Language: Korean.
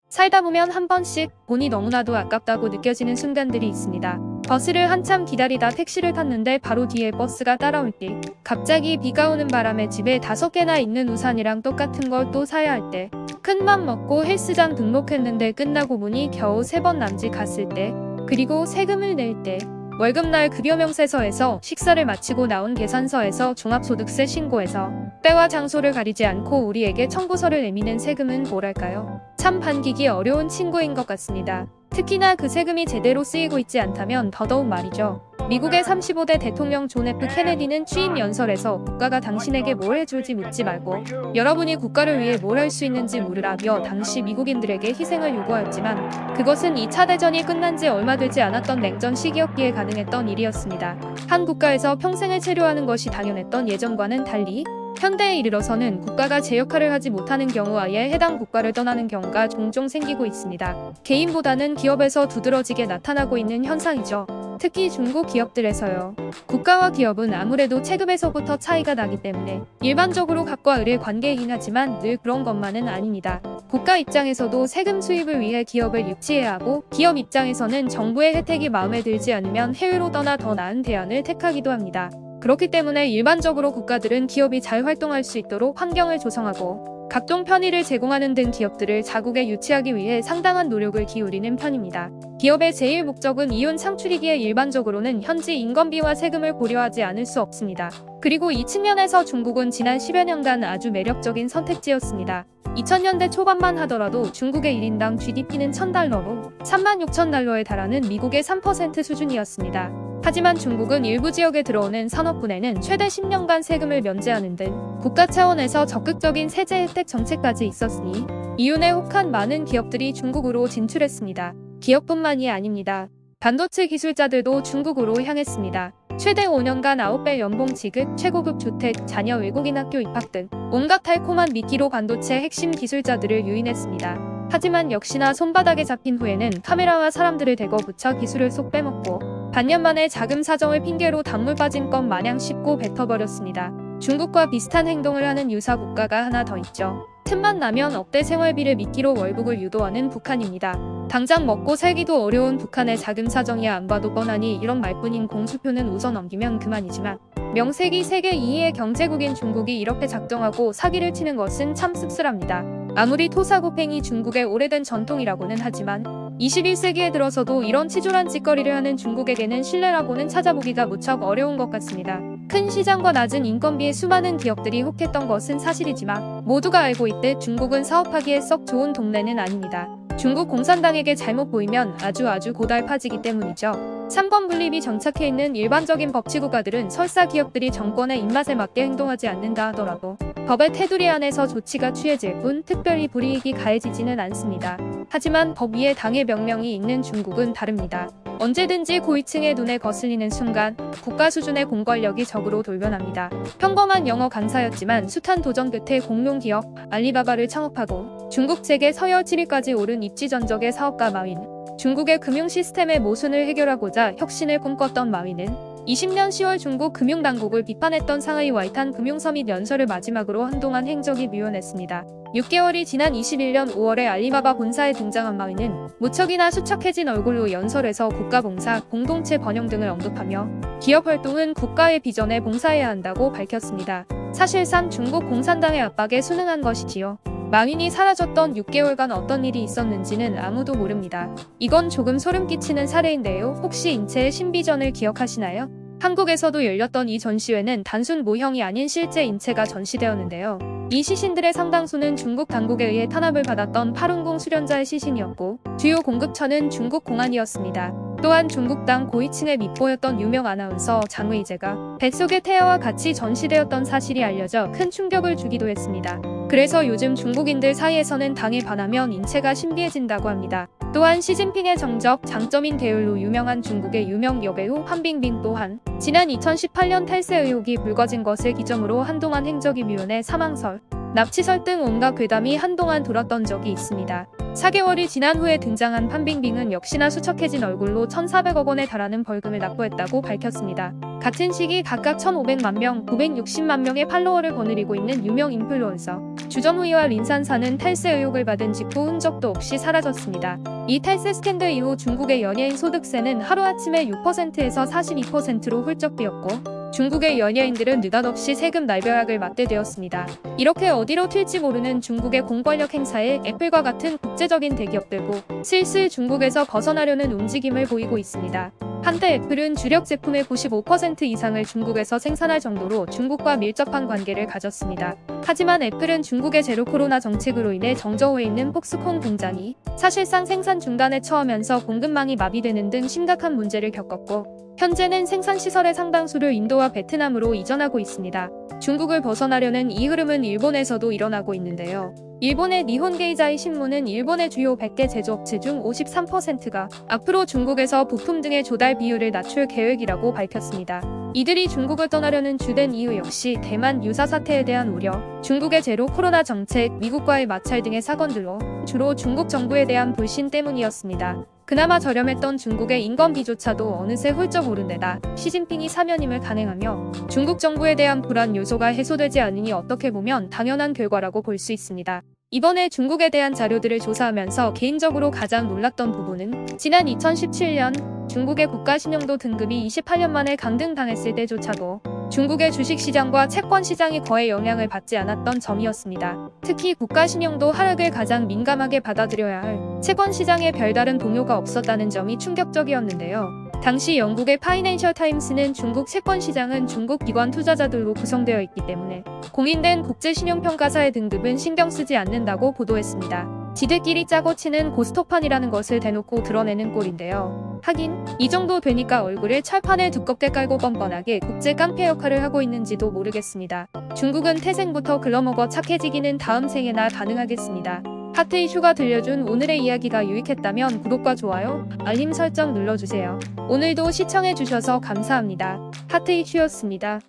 살다 보면 한 번씩 돈이 너무나도 아깝다고 느껴지는 순간들이 있습니다. 버스를 한참 기다리다 택시를 탔는데 바로 뒤에 버스가 따라올 때, 갑자기 비가 오는 바람에 집에 5개나 있는 우산이랑 똑같은 걸 또 사야 할 때, 큰맘 먹고 헬스장 등록했는데 끝나고 보니 겨우 3번 남짓 갔을 때, 그리고 세금을 낼 때, 월급날 급여명세서에서 식사를 마치고 나온 계산서에서 종합소득세 신고해서 때와 장소를 가리지 않고 우리에게 청구서를 내미는 세금은 뭐랄까요? 참 반기기 어려운 친구인 것 같습니다. 특히나 그 세금이 제대로 쓰이고 있지 않다면 더더욱 말이죠. 미국의 35대 대통령 존 F 케네디는 취임 연설에서 국가가 당신에게 뭘 해줄지 묻지 말고 여러분이 국가를 위해 뭘 할 수 있는지 물으라며 당시 미국인들에게 희생을 요구하였지만 그것은 2차 대전이 끝난 지 얼마 되지 않았던 냉전 시기였기에 가능했던 일이었습니다. 한 국가에서 평생을 체류하는 것이 당연했던 예전과는 달리 현대에 이르러서는 국가가 제 역할을 하지 못하는 경우 아예 해당 국가를 떠나는 경우가 종종 생기고 있습니다. 개인보다는 기업에서 두드러지게 나타나고 있는 현상이죠. 특히 중국 기업들에서요. 국가와 기업은 아무래도 체급에서부터 차이가 나기 때문에 일반적으로 갑과 을의 관계이긴 하지만 늘 그런 것만은 아닙니다. 국가 입장에서도 세금 수입을 위해 기업을 유치해야 하고 기업 입장에서는 정부의 혜택이 마음에 들지 않으면 해외로 떠나 더 나은 대안을 택하기도 합니다. 그렇기 때문에 일반적으로 국가들은 기업이 잘 활동할 수 있도록 환경을 조성하고 각종 편의를 제공하는 등 기업들을 자국에 유치하기 위해 상당한 노력을 기울이는 편입니다. 기업의 제일 목적은 이윤 창출이기에 일반적으로는 현지 인건비와 세금을 고려하지 않을 수 없습니다. 그리고 이 측면에서 중국은 지난 10여 년간 아주 매력적인 선택지였습니다. 2000년대 초반만 하더라도 중국의 1인당 GDP는 $1000로 36,000달러에 달하는 미국의 3% 수준이었습니다. 하지만 중국은 일부 지역에 들어오는 산업군에는 최대 10년간 세금을 면제하는 등 국가 차원에서 적극적인 세제 혜택 정책까지 있었으니 이윤에 혹한 많은 기업들이 중국으로 진출했습니다. 기업뿐만이 아닙니다. 반도체 기술자들도 중국으로 향했습니다. 최대 5년간 9배 연봉 지급, 최고급 주택, 자녀 외국인 학교 입학 등 온갖 달콤한 미끼로 반도체 핵심 기술자들을 유인했습니다. 하지만 역시나 손바닥에 잡힌 후에는 카메라와 사람들을 대거 붙여 기술을 쏙 빼먹고 반년 만에 자금 사정을 핑계로 단물 빠진 것 마냥 씹고 뱉어버렸습니다. 중국과 비슷한 행동을 하는 유사 국가가 하나 더 있죠. 틈만 나면 억대 생활비를 미끼로 월북을 유도하는 북한입니다. 당장 먹고 살기도 어려운 북한의 자금 사정이야 안 봐도 뻔하니 이런 말뿐인 공수표는 웃어 넘기면 그만이지만 명색이 세계 2위의 경제국인 중국이 이렇게 작정하고 사기를 치는 것은 참 씁쓸합니다. 아무리 토사구팽이 중국의 오래된 전통이라고는 하지만 21세기에 들어서도 이런 치졸한 짓거리를 하는 중국에게는 신뢰라고는 찾아보기가 무척 어려운 것 같습니다. 큰 시장과 낮은 인건비에 수많은 기업들이 혹했던 것은 사실이지만 모두가 알고 있듯 중국은 사업하기에 썩 좋은 동네는 아닙니다. 중국 공산당에게 잘못 보이면 아주 고달파지기 때문이죠. 3권 분립이 정착해 있는 일반적인 법치국가들은 설사 기업들이 정권의 입맛에 맞게 행동하지 않는다 하더라도 법의 테두리 안에서 조치가 취해질 뿐 특별히 불이익이 가해지지는 않습니다. 하지만 법 위에 당의 명령이 있는 중국은 다릅니다. 언제든지 고위층의 눈에 거슬리는 순간 국가 수준의 공권력이 적으로 돌변합니다. 평범한 영어 강사였지만 숱한 도전 끝에 공룡기업 알리바바를 창업하고 중국 재계 서열 7위까지 오른 입지전적의 사업가 마윈. 중국의 금융 시스템의 모순을 해결하고자 혁신을 꿈꿨던 마윈은 20년 10월 중국 금융당국을 비판했던 상하이 와이탄 금융서밋 연설을 마지막으로 한동안 행적이 묘연했습니다. 6개월이 지난 21년 5월에 알리바바 본사에 등장한 마윈은 무척이나 수척해진 얼굴로 연설에서 국가봉사, 공동체 번영 등을 언급하며 기업 활동은 국가의 비전에 봉사해야 한다고 밝혔습니다. 사실상 중국 공산당의 압박에 순응한 것이지요. 마윈이 사라졌던 6개월간 어떤 일이 있었는지는 아무도 모릅니다. 이건 조금 소름 끼치는 사례인데요. 혹시 인체의 신비전을 기억하시나요? 한국에서도 열렸던 이 전시회는 단순 모형이 아닌 실제 인체가 전시되었는데요. 이 시신들의 상당수는 중국 당국에 의해 탄압을 받았던 파룬궁 수련자의 시신이었고 주요 공급처는 중국 공안이었습니다. 또한 중국당 고위층의 밑보였던 유명 아나운서 장의재가 뱃속의 태아와 같이 전시되었던 사실이 알려져 큰 충격을 주기도 했습니다. 그래서 요즘 중국인들 사이에서는 당에 반하면 인체가 신비해진다고 합니다. 또한 시진핑의 정적, 장점인 대열로 유명한 중국의 유명 여배우 한빙빙 또한 지난 2018년 탈세 의혹이 불거진 것을 기점으로 한동안 행적이 묘연해 사망설, 납치 설등 온갖 괴담이 한동안 돌았던 적이 있습니다. 4개월이 지난 후에 등장한 판빙빙은 역시나 수척해진 얼굴로 1,400억 원에 달하는 벌금을 납부했다고 밝혔습니다. 같은 시기 각각 1,500만 명, 960만 명의 팔로워를 거느리고 있는 유명 인플루언서 주정우이와 린산사는 탈세 의혹을 받은 직후 흔적도 없이 사라졌습니다. 이 탈세 스캔들 이후 중국의 연예인 소득세는 하루아침에 6%에서 42%로 훌쩍 뛰었고 중국의 연예인들은 느닷없이 세금 날벼락을 맞게 되었습니다. 이렇게 어디로 튈지 모르는 중국의 공권력 행사에 애플과 같은 국제적인 대기업들도 슬슬 중국에서 벗어나려는 움직임을 보이고 있습니다. 한때 애플은 주력 제품의 95% 이상을 중국에서 생산할 정도로 중국과 밀접한 관계를 가졌습니다. 하지만 애플은 중국의 제로 코로나 정책으로 인해 정저우에 있는 폭스콘 공장이 사실상 생산 중단에 처하면서 공급망이 마비되는 등 심각한 문제를 겪었고 현재는 생산시설의 상당수를 인도와 베트남으로 이전하고 있습니다. 중국을 벗어나려는 이 흐름은 일본에서도 일어나고 있는데요. 일본의 니혼게이자이 신문은 일본의 주요 100개 제조업체 중 53%가 앞으로 중국에서 부품 등의 조달 비율을 낮출 계획이라고 밝혔습니다. 이들이 중국을 떠나려는 주된 이유 역시 대만 유사 사태에 대한 우려, 중국의 제로 코로나 정책, 미국과의 마찰 등의 사건들로 주로 중국 정부에 대한 불신 때문이었습니다. 그나마 저렴했던 중국의 인건비조차도 어느새 훌쩍 오른 데다 시진핑이 사면임을 간행하며 중국 정부에 대한 불안 요소가 해소되지 않으니 어떻게 보면 당연한 결과라고 볼 수 있습니다. 이번에 중국에 대한 자료들을 조사하면서 개인적으로 가장 놀랐던 부분은 지난 2017년 중국의 국가신용도 등급이 28년 만에 강등당했을 때조차도 중국의 주식시장과 채권시장이 거의 영향을 받지 않았던 점이었습니다. 특히 국가신용도 하락을 가장 민감하게 받아들여야 할 채권시장에 별다른 동요가 없었다는 점이 충격적이었는데요. 당시 영국의 파이낸셜 타임스는 중국 채권시장은 중국 기관 투자자들로 구성되어 있기 때문에 공인된 국제신용평가사의 등급은 신경 쓰지 않는다고 보도했습니다. 지들끼리 짜고 치는 고스톱판이라는 것을 대놓고 드러내는 꼴인데요. 하긴 이 정도 되니까 얼굴에 철판을 두껍게 깔고 뻔뻔하게 국제 깡패 역할을 하고 있는지도 모르겠습니다. 중국은 태생부터 글러먹어 착해지기는 다음 생에나 가능하겠습니다. 하트 이슈가 들려준 오늘의 이야기가 유익했다면 구독과 좋아요, 알림 설정 눌러주세요. 오늘도 시청해주셔서 감사합니다. 하트 이슈였습니다.